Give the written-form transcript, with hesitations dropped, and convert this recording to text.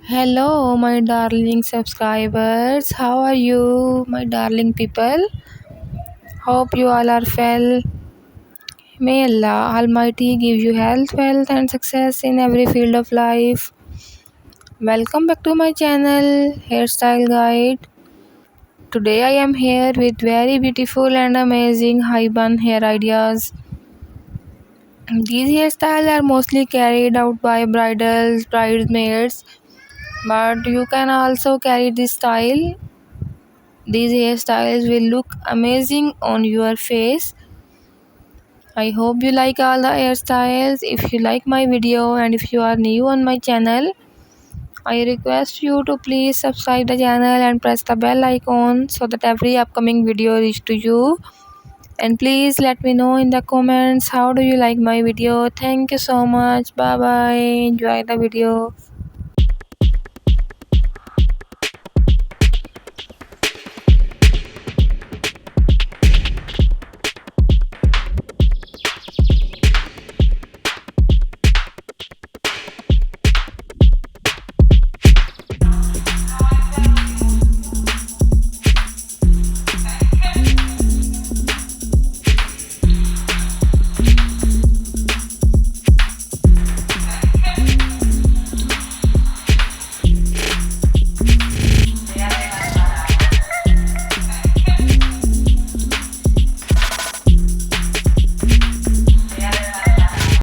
Hello, my darling subscribers. How are you, my darling people? Hope you all are well. May Allah Almighty give you health, wealth, and success in every field of life. Welcome back to my channel, Hairstyle Guide. Today I am here with very beautiful and amazing high bun hair ideas. These hairstyles are mostly carried out by bridals, bridesmaids, but you can also carry this style. These hairstyles will look amazing on your face. I hope you like all the hairstyles. If you like my video and if you are new on my channel, I request you to please subscribe the channel and press the bell icon so that every upcoming video reach to you. And please let me know in the comments how do you like my video. Thank you so much. Bye bye. Enjoy the video.